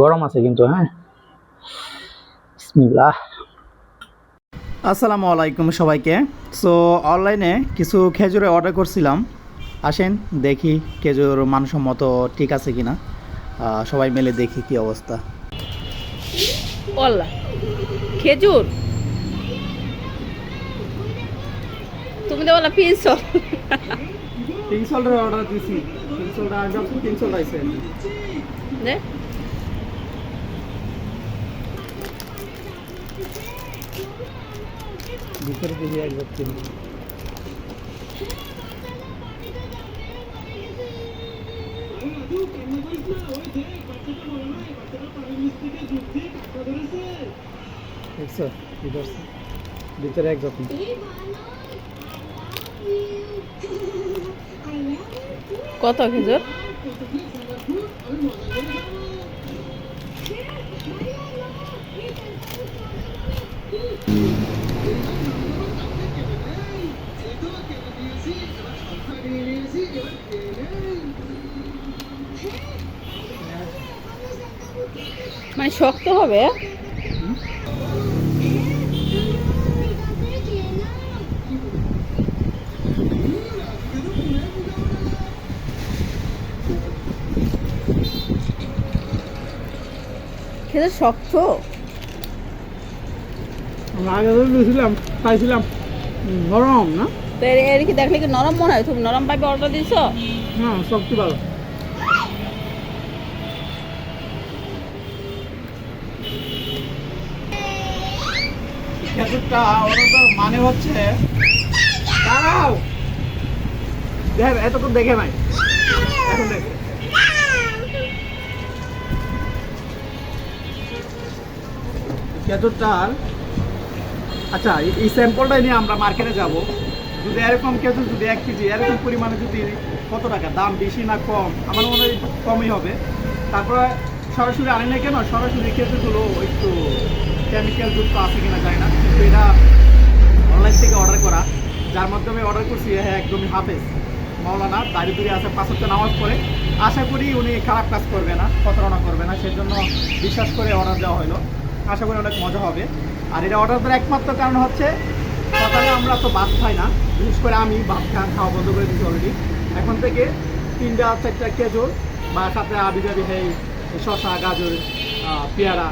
গরম আছে কিন্তু। হ্যাঁ, বিসমিল্লাহ। আসসালামু আলাইকুম সবাইকে। সো অনলাইনে কিছু খেজুরে অর্ডার করছিলাম। আসেন দেখি খেজুর মানসম্মত ঠিক আছে কিনা। সবাই মিলে দেখি কি অবস্থা। ওয়াল্লা খেজুর তুমি তো বলা পিনসল পিনসলের অর্ডার দিছি। পিনসলটা আগে আপনি পিনসল আইছে। নে ভিতরে দিকে একবার কিনে। দেখছো ভিতরে এক যত্ন। কত খেজুর? মানে শক্ত হবে? খেজুর শক্ত? আগে দিয়েছিলাম, খাইছিলাম, নরম না? তো এর কি দেখলে কি নরম মনে হয়? তুমি নরম পাইপে অর্ডার দিছো? হ্যাঁ, শক্তি ভালো। খেজুরটা অর্ডার মানে হচ্ছে দাঁড়াও, দেখ এত তো দেখে নাই, এখন দেখে খেজুরটার। আচ্ছা, এই স্যাম্পলটা নিয়ে আমরা মার্কেটে যাব। যদি এরকম খেজুর যদি 1 কেজি এরকম পরিমাণে যদি কত টাকা দাম, বেশি না কম? আমার মনে হয় একটু কমই হবে। তারপরে সরাসরি আনি না কেন, সরাসরি খেজুরগুলো একটু কেমিক্যাল যুক্ত আছে কিনা যায় না, কিন্তু এটা অনলাইন থেকে অর্ডার করা, যার মাধ্যমে অর্ডার করছি। হ্যাঁ, একদমই হাফেজ মাওলানা, দাঁড়িয়ে দূরে আছে, 5 ওয়াক্ত নামাজ পড়ে। আশা করি উনি খারাপ কাজ করবে না, প্রতারণা করবে না, সেজন্য বিশ্বাস করে অর্ডার দেওয়া হলো। আশা করি অনেক মজা হবে। আর এটা অর্ডার দেওয়ার একমাত্র কারণ হচ্ছে সকালে আমরা তো ভাত খাই না, বিশেষ করে আমি ভাত খাওয়া বন্ধ করে দিচ্ছি অলরেডি। এখন থেকে 3-4টা খেজুর বা সাথে আবি যাবি এই শসা, গাজর, পেয়ারা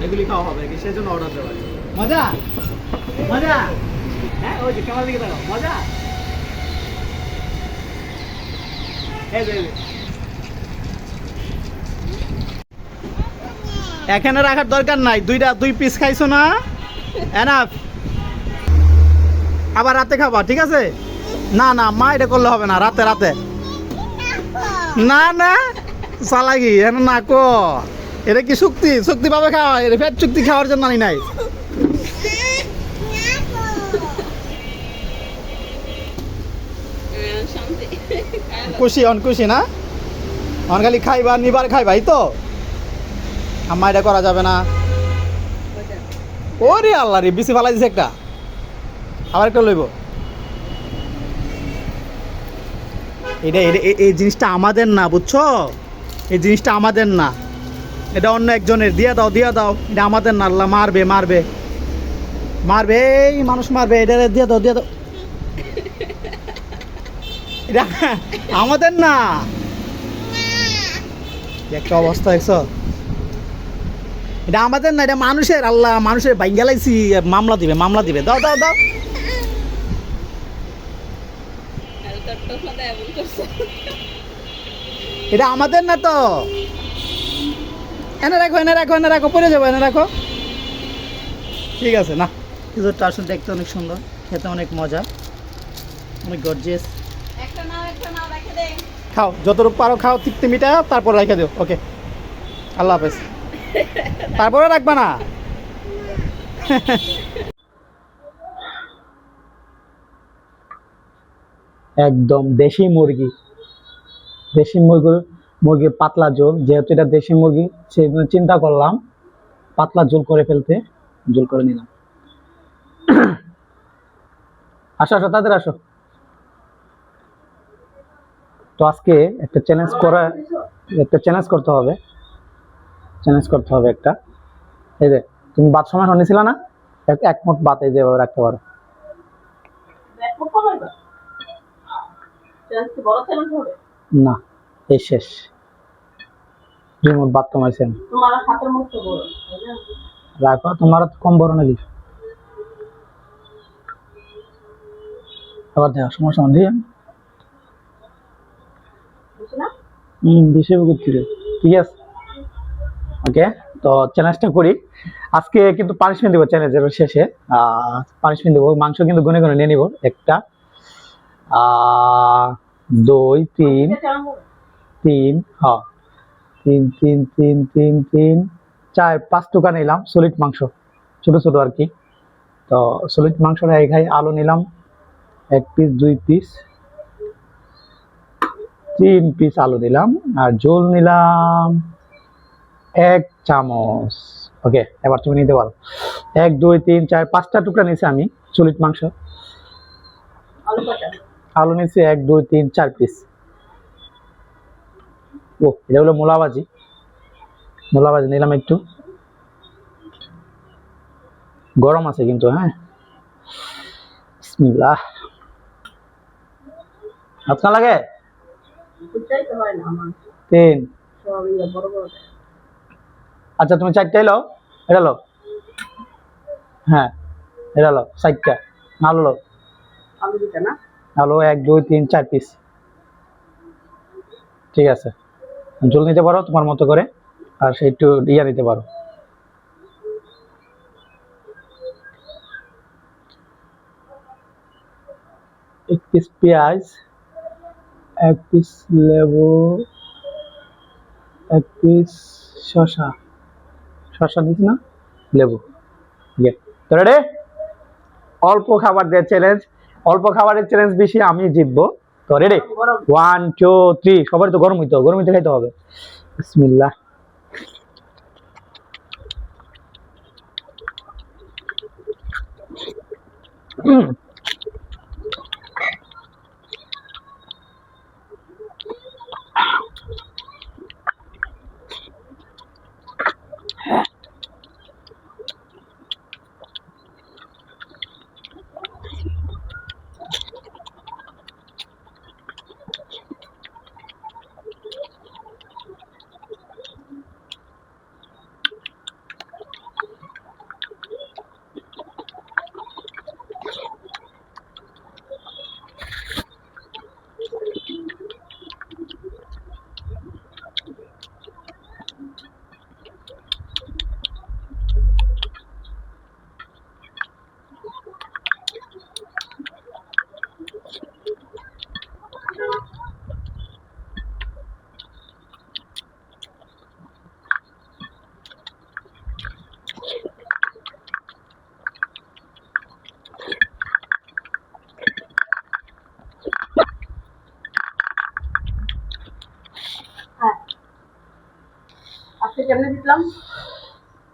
এগুলি খাওয়া হবে, সেজন্য অর্ডার দেওয়া হয়। মজা মজা। হ্যাঁ, ওই যে ক্যামেরা দিকে দেখো, মজা। এখানে রাখার দরকার নাই, 2 পিস খাইছো না, এনাফ। আবার রাতে খাবা, ঠিক আছে? না না মা, এটা করলে হবে না, রাতে রাতে না না, চালাকি এনে না কো। এটা কি শক্তি শক্তি পাবে খাওয়া? এটা ফ্যাট শক্তি খাওয়ার জন্য আনি নাই। খুশি খুশি না? খালি খাইবা, নিবার খাইবাই তো। আম্মা, এটা করা যাবে না। ওরে আল্লাহ রে, বেশি ফালাই দিছে একটা, আবার একটা লইব। এটা এই জিনিসটা আমাদের না, বুঝছো? এই জিনিসটা আমাদের না, এটা অন্য একজনের। দিয়ে দাও দিয়ে দাও, এটা আমাদের না। আল্লাহ মারবে মারবে মারবে, এই মানুষ মারবে। এটা দিয়ে দাও দিয়ে দাও, এটা আমাদের না। একটা অবস্থা দেখছো? এটা আমাদের না, এটা মানুষের। আল্লাহ, মানুষের বাইঙ্গালাইছি, মামলা দিবে মামলা দিবে। দাও দাও দাও। এটা আমাদের না তো। এনে রাখো এনে রাখো এনে রাখো, পরে যাবো, এনে রাখো। ঠিক আছে না? খেজুরটা আসলে দেখতে অনেক সুন্দর, খেতে অনেক মজা, অনেক গর্জিয়াস। খাও, যতটুকু পারো খাও, তৃপ্তি মিটা, তারপর রেখে দিও। ওকে, আল্লাহ হাফেজ। তারপরে রাখবা না। একদম দেশি মুরগি, দেশি মুরগির পাতলা ঝোল। যেহেতু এটা দেশি মুরগি, সেই জন্য চিন্তা করলাম পাতলা ঝোল করে ফেলতে, ঝোল করে নিলাম। আসো আসো, তাদের আসো। তো আজকে একটা চ্যালেঞ্জ করতে হবে। চ্যালেঞ্জ করতে হবে একটা। এই যে তুমি ভাত সময় নিয়েছিল না, এক মুঠ ভাত এই যে এভাবে রাখতে পারো। না, এই শেষ। 2 মুঠ ভাত কমাইছেন। রাখো, তোমার তো কম বড় নাকি? আবার দেখো সমস্যা দিয়ে বেশি করছি। ঠিক আছে, ওকে। তো চ্যালেঞ্জটা করি আজকে, কিন্তু পানিশমেন্ট দেবো চ্যালেঞ্জের শেষে। পানিশমেন্ট দেবো, মাংস কিন্তু গুনে গুনে নিয়ে নিব। 1টা 2 3 3, হ্যাঁ 3 3 3 3 3 4 5 টুকা নিলাম সলিড মাংস, ছোট ছোট আর কি। তো সলিড মাংসটা খাই। আলু নিলাম 1 পিস, 2 পিস, 3 পিস আলু নিলাম, আর ঝোল নিলাম 1 চামচ। ওকে, এবার তুমি নিতে পারো। 1 2 3 4 5টা টুকরা নিয়েছি আমি সলিড মাংস। আলু নিয়েছি 1 2 3 4 পিস। ও, এটা হলো মূলা ভাজি। মূলা ভাজি নিলাম একটু, গরম আছে কিন্তু। হ্যাঁ, বিসমিল্লাহ। হাত না লাগে। 3। আচ্ছা, তুমি 4টাই লও, এটা লও। হ্যাঁ, এটা লও 4টা। আলু লও, আলু 1 2 3 4 পিস। ঠিক আছে, ঝোল নিতে পারো তোমার মতো করে, আর সে একটু ইয়া নিতে পারো। এক পিস পেঁয়াজ, 1 পিস লেবু, 1 পিস শসা। শসা দিস না, লেবু। তো রেডি? অল্প খাবার দিয়ে চ্যালেঞ্জ, অল্প খাবারের চ্যালেঞ্জ বেশি, আমি জিতবো। তো রেডি? 1 2 3। সবার তো গরম হইতো, গরম হইতে খাইতে হবে। বিসমিল্লাহ।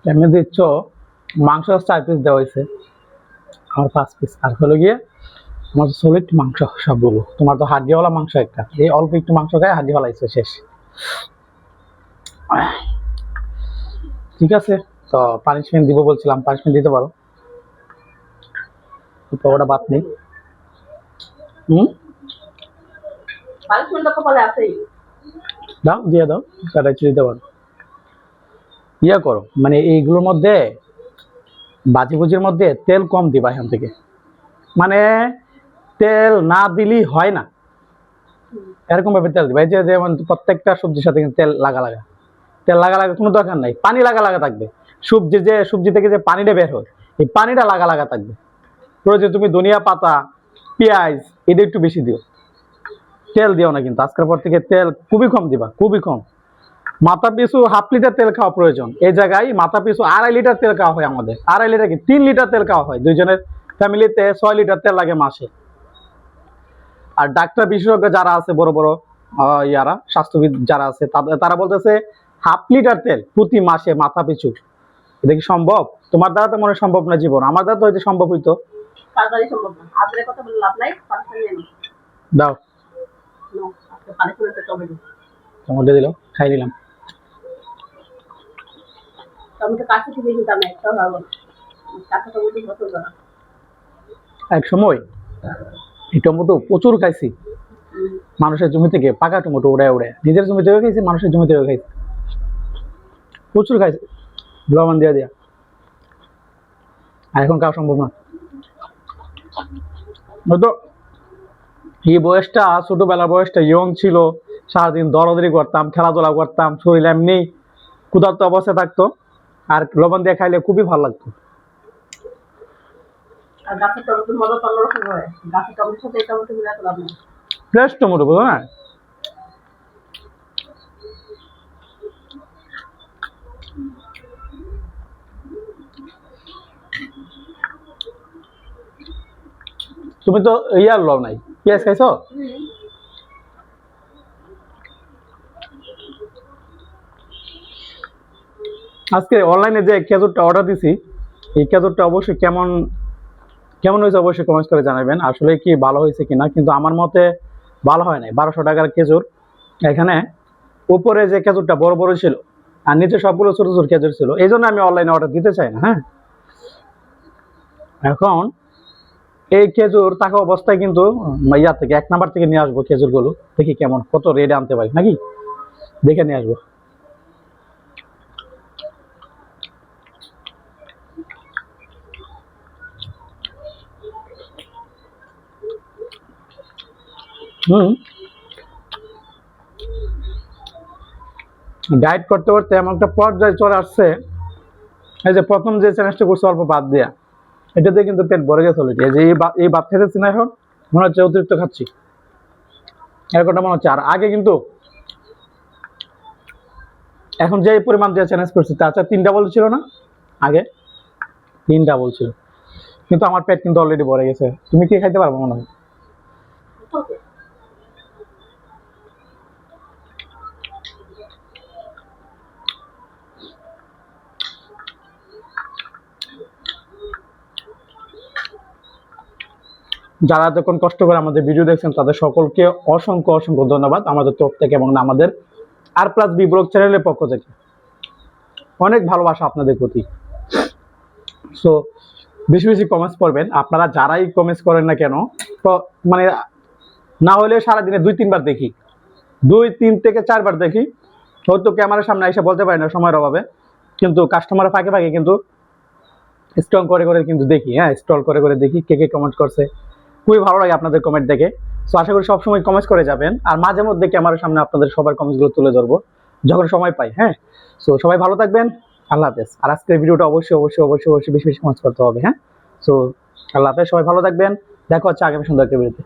কেমনে দিচ্ছ? মাংস 4 পিস দেওয়া হয়েছে, আমার 5 পিস। আর হলো গিয়ে আমার সলিড মাংস সবগুলো। তোমার তো হাড্ডিওয়ালা মাংস একটা, এই অল্প একটু মাংস খায় হাড্ডি ফেলাইছে, শেষ। ঠিক আছে, তো পানিশমেন্ট দিব বলছিলাম, পানিশমেন্ট দিতে পারো। ওটা বাদ নেই। দাও, দিয়ে দাও, কাটাই দিতে পারো। ইয়া করো, মানে এইগুলোর মধ্যে, ভাজি ভুজির মধ্যে তেল কম দিবা এখান থেকে। মানে তেল না দিলেই হয় না, এরকম ভাবে তেল দিবা। এই যে যেমন প্রত্যেকটা সবজির সাথে কিন্তু তেল লাগা লাগা, তেল লাগা লাগা কোনো দরকার নাই, পানি লাগা লাগা থাকবে। সবজি থেকে যে পানিটা বের হয়, এই পানিটা লাগা লাগা থাকবে। প্রয়োজন তুমি ধনিয়া পাতা, পেঁয়াজ এটা একটু বেশি দিও, তেল দিও না। কিন্তু আজকের পর থেকে তেল খুবই কম দিবা, খুবই কম। মাথা পিছু 1/2 লিটার তেল খাওয়া প্রয়োজন। এই জায়গায় মাথা পিছু 2.5 লিটার তেল খাওয়া হয় আমাদের। 2.5 লিটার কি 3 লিটার তেল খাওয়া হয়। দুইজনের ফ্যামিলিতে 6 লিটার তেল লাগে মাসে। আর ডাক্তার বিশেষজ্ঞ যারা আছে, বড় বড় ইয়ারা স্বাস্থ্যবিদ যারা আছে, তারা বলতেছে 1/2 লিটার তেল প্রতি মাসে মাথা পিছু। এটা কি সম্ভব? তোমার দ্বারা তো মনে সম্ভব না জীবন, আমার দ্বারা তো হয়তো সম্ভব হইতো। দাও, টমেটো দিল, খাই নিলাম। টমেটো কাছে থেকে কিন্তু আমি একটা ভালো না, কাঁচা টমেটো পছন্দ না। এক সময় এই টমেটো প্রচুর খাইছি, মানুষের জমি থেকে পাকা টমেটো উড়ায় উড়ায়, নিজের জমি থেকেও খাইছি, মানুষের জমি থেকেও খাইছি, প্রচুর খাইছি লবণ দিয়া দিয়া। আর এখন খাওয়া সম্ভব না। হয়তো এই বয়সটা, ছোটবেলার বয়সটা ইয়ং ছিল, সারাদিন দৌড়াদৌড়ি করতাম, খেলাধুলা করতাম, শরীর এমনি ক্ষুধার্ত অবস্থায় থাকতো, আর লবণ দিয়ে খাইলে খুবই ভালো লাগতো। আর গাছের টমেটো মজা তো অন্যরকম হয়, গাছের টমেটোর সাথে এই টমেটো মিলে এত লাভ নেই। ফ্রেশ টমেটো, বুঝো না? তুমি তো ইয়ার লও নাই, পেঁয়াজ খাইছো? আজকে অনলাইনে যে খেজুরটা অর্ডার দিছি, এই খেজুরটা অবশ্যই কেমন কেমন হয়েছে অবশ্যই কমেন্ট করে জানাবেন, আসলে কি ভালো হয়েছে কিনা। কিন্তু আমার মতে ভালো হয় নাই। 1200 টাকার খেজুর, এখানে উপরে যে খেজুরটা বড় বড় ছিল আর নিচে সবগুলো ছোট ছোট খেজুর ছিল, এই জন্য আমি অনলাইনে অর্ডার দিতে চাই না। হ্যাঁ, এখন এই খেজুর থাকা অবস্থায় কিন্তু ইয়া থেকে 1 নাম্বার থেকে নিয়ে আসবো খেজুরগুলো, দেখি কেমন কত রেটে আনতে পারি, নাকি দেখে নিয়ে আসবো। ডায়েট করতে করতে এমন একটা পর্যায়ে চলে আসছে, এই যে প্রথম যে চ্যালেঞ্জটা করছে অল্প ভাত দেয়া, এটাতে কিন্তু পেট ভরে গেছে অলরেডি। এই যে এই ভাত খেতেছি না, এখন মনে হচ্ছে অতিরিক্ত খাচ্ছি, এরকমটা মনে হচ্ছে। আর আগে কিন্তু, এখন যে পরিমাণ দিয়ে চ্যালেঞ্জ করছি তার চেয়ে 3 ডাবল ছিল না, আগে 3 ডাবল ছিল, কিন্তু আমার পেট কিন্তু অলরেডি ভরে গেছে। তুমি কি খাইতে পারবো মনে হয়? যারা এতক্ষণ কষ্ট করে আমাদের ভিডিও দেখছেন তাদের সকলকে অসংখ্য অসংখ্য ধন্যবাদ আমাদের তরফ থেকে এবং আমাদের R+B ব্লগ চ্যানেলের পক্ষ থেকে। অনেক ভালোবাসা আপনাদের প্রতি। সো বেশি বেশি কমেন্টস করবেন, আপনারা যারাই কমেন্টস করেন না কেন, তো মানে না হলে সারাদিনে 2-3 বার দেখি, 2-3 থেকে 4 বার দেখি। হয়তো ক্যামেরার সামনে এসে বলতে পারি না সময়ের অভাবে, কিন্তু কাস্টমারের ফাঁকে ফাঁকে কিন্তু স্টল করে করে কিন্তু দেখি। হ্যাঁ, স্টল করে করে দেখি কে কে কমেন্ট করছে, খুবই ভালো লাগে আপনাদের কমেন্ট দেখে। সো আশা করি সবসময় কমেন্ট করে যাবেন, আর মাঝে মধ্যে ক্যামেরার সামনে আপনাদের সবার কমেন্টসগুলো তুলে ধরবো যখন সময় পাই। হ্যাঁ, সো সবাই ভালো থাকবেন, আল্লাহ হাফেজ। আর আজকের ভিডিওটা অবশ্যই অবশ্যই অবশ্যই অবশ্যই বেশি বেশি কমেন্ট করতে হবে। হ্যাঁ, সো আল্লাহ হাফেজ, সবাই ভালো থাকবেন, দেখা হচ্ছে আগামী সুন্দর একটা ভিডিওতে।